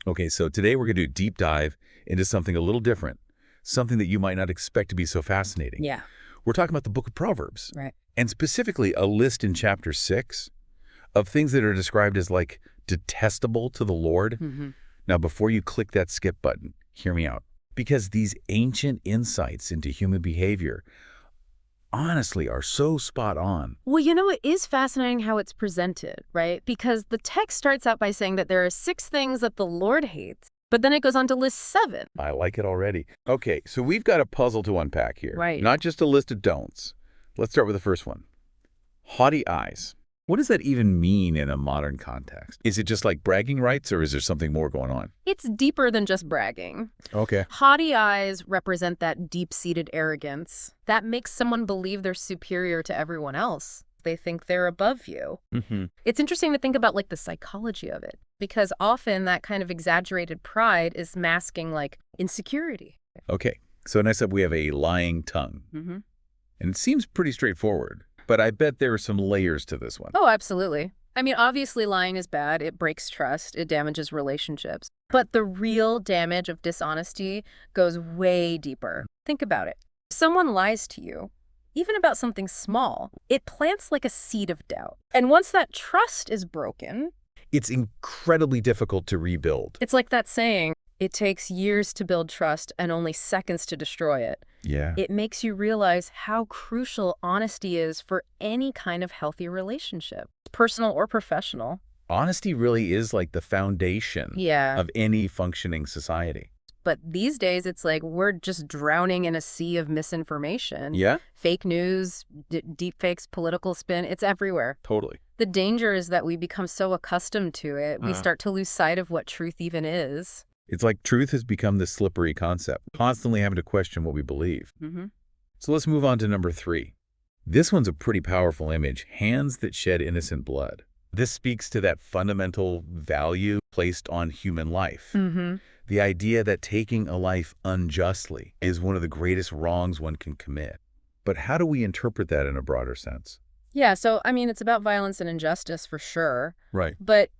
Okay, so today we're going to do a deep dive into something a little different, something that you might not expect to be so fascinating. Yeah. We're talking about the book of Proverbs, Right. and specifically a list in chapter 6 of things that are described as like detestable to the Lord. Mm-hmm. Now, before you click that skip button, hear me out. Because these ancient insights into human behavior honestly are so spot on. Well, it is fascinating how it's presented, right? Because the text starts out by saying that there are 6 things that the Lord hates, but then it goes on to list 7. I like it already. Okay, so we've got a puzzle to unpack here. Right. Not just a list of don'ts. Let's start with the first one. Haughty eyes. What does that even mean in a modern context? Is it just like bragging rights, or is there something more going on? It's deeper than just bragging. Okay. Haughty eyes represent that deep-seated arrogance that makes someone believe they're superior to everyone else. They think they're above you. Mm-hmm. It's interesting to think about like the psychology of it, because often that kind of exaggerated pride is masking like insecurity. Okay, so next up we have a lying tongue. Mm-hmm. And it seems pretty straightforward, but I bet there are some layers to this one. Oh, absolutely. I mean, obviously lying is bad. It breaks trust. It damages relationships. But the real damage of dishonesty goes way deeper. Think about it. Someone lies to you, even about something small. It plants like a seed of doubt. And once that trust is broken, It's incredibly difficult to rebuild. it's like that saying, it takes years to build trust and only seconds to destroy it. Yeah. It makes you realize how crucial honesty is for any kind of healthy relationship, personal or professional. Honesty really is like the foundation Yeah. of any functioning society. But these days, it's like we're just drowning in a sea of misinformation. Yeah? Fake news, deep fakes, political spin, it's everywhere. Totally. The danger is that we become so accustomed to it, we start to lose sight of what truth even is. It's like truth has become this slippery concept, constantly having to question what we believe. Mm-hmm. So let's move on to number 3. This one's a pretty powerful image, hands that shed innocent blood. This speaks to that fundamental value placed on human life. Mm-hmm. The idea that taking a life unjustly is one of the greatest wrongs one can commit. But how do we interpret that in a broader sense? Yeah, so, I mean, it's about violence and injustice for sure. Right. But,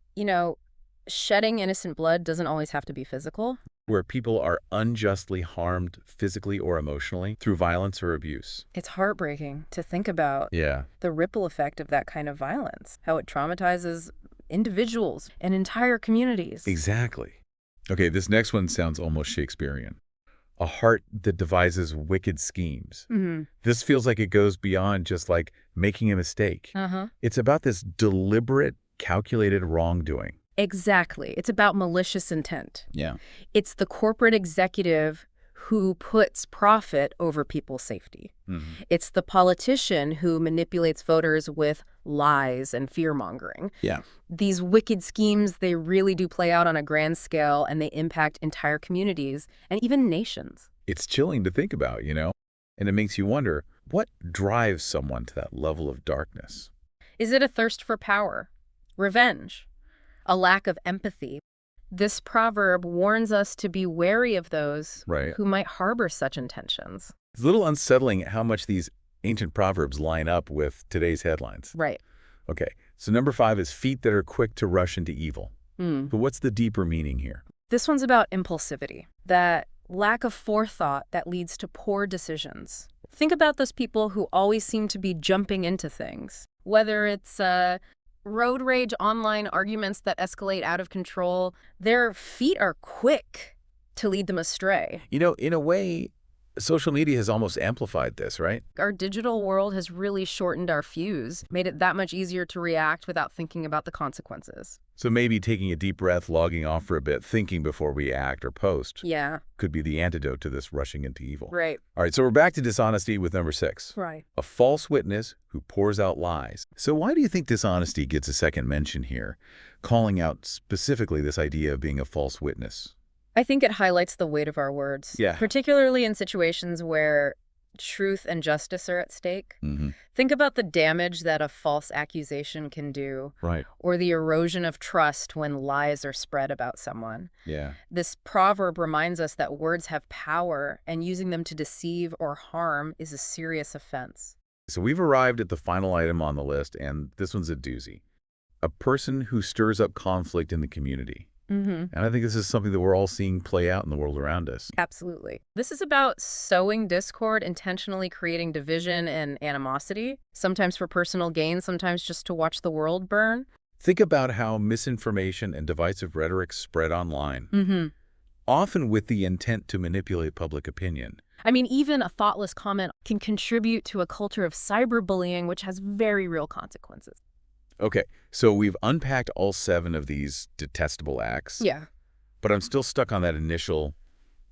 shedding innocent blood doesn't always have to be physical. Where people are unjustly harmed physically or emotionally through violence or abuse. It's heartbreaking to think about Yeah. the ripple effect of that kind of violence, how it traumatizes individuals and entire communities. Exactly. Okay, this next one sounds almost Shakespearean. A heart that devises wicked schemes. Mm-hmm. This feels like it goes beyond just like making a mistake. Uh-huh. It's about this deliberate, calculated wrongdoing. Exactly. It's about malicious intent. Yeah. It's the corporate executive who puts profit over people's safety. Mm-hmm. It's the politician who manipulates voters with lies and fear-mongering. Yeah. These wicked schemes, they really do play out on a grand scale, and they impact entire communities and even nations. It's chilling to think about, And it makes you wonder, what drives someone to that level of darkness? Is it a thirst for power, revenge, a lack of empathy? This proverb warns us to be wary of those Right. who might harbor such intentions. It's a little unsettling how much these ancient proverbs line up with today's headlines. Right. Okay, so number 5 is feet that are quick to rush into evil. Mm. But what's the deeper meaning here? This one's about impulsivity, that lack of forethought that leads to poor decisions. Think about those people who always seem to be jumping into things, whether it's road rage, online arguments that escalate out of control. Their feet are quick to lead them astray. In a way, social media has almost amplified this, right? Our digital world has really shortened our fuse, made it that much easier to react without thinking about the consequences. So maybe taking a deep breath, logging off for a bit, thinking before we act or post Yeah. could be the antidote to this rushing into evil. Right. All right, so we're back to dishonesty with number 6. Right. A false witness who pours out lies. So why do you think dishonesty gets a second mention here, calling out specifically this idea of being a false witness? I think it highlights the weight of our words, Yeah. particularly in situations where truth and justice are at stake. Mm-hmm. Think about the damage that a false accusation can do, Right. or the erosion of trust when lies are spread about someone. Yeah. This proverb reminds us that words have power, and using them to deceive or harm is a serious offense. So we've arrived at the final item on the list, and this one's a doozy. A person who stirs up conflict in the community. And I think this is something that we're all seeing play out in the world around us. Absolutely. This is about sowing discord, intentionally creating division and animosity, sometimes for personal gain, sometimes just to watch the world burn. Think about how misinformation and divisive rhetoric spread online, often with the intent to manipulate public opinion. I mean, even a thoughtless comment can contribute to a culture of cyberbullying, which has very real consequences. Okay, so we've unpacked all 7 of these detestable acts, Yeah. but I'm still stuck on that initial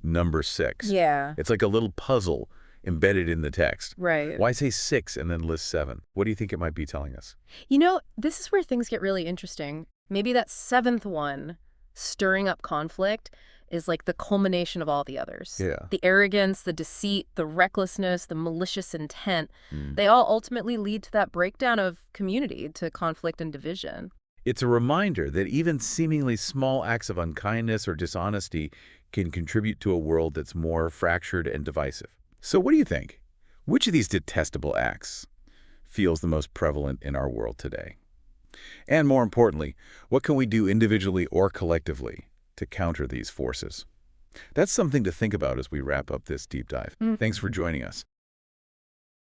number 6. Yeah. It's like a little puzzle embedded in the text. Right. Why say 6 and then list 7? What do you think it might be telling us? You know, this is where things get really interesting. Maybe that 7th one, stirring up conflict, is like the culmination of all the others. Yeah. The arrogance, the deceit, the recklessness, the malicious intent, they all ultimately lead to that breakdown of community, to conflict and division. It's a reminder that even seemingly small acts of unkindness or dishonesty can contribute to a world that's more fractured and divisive. So what do you think? Which of these detestable acts feels the most prevalent in our world today? And more importantly, what can we do individually or collectively to counter these forces? That's something to think about as we wrap up this deep dive. Thanks for joining us.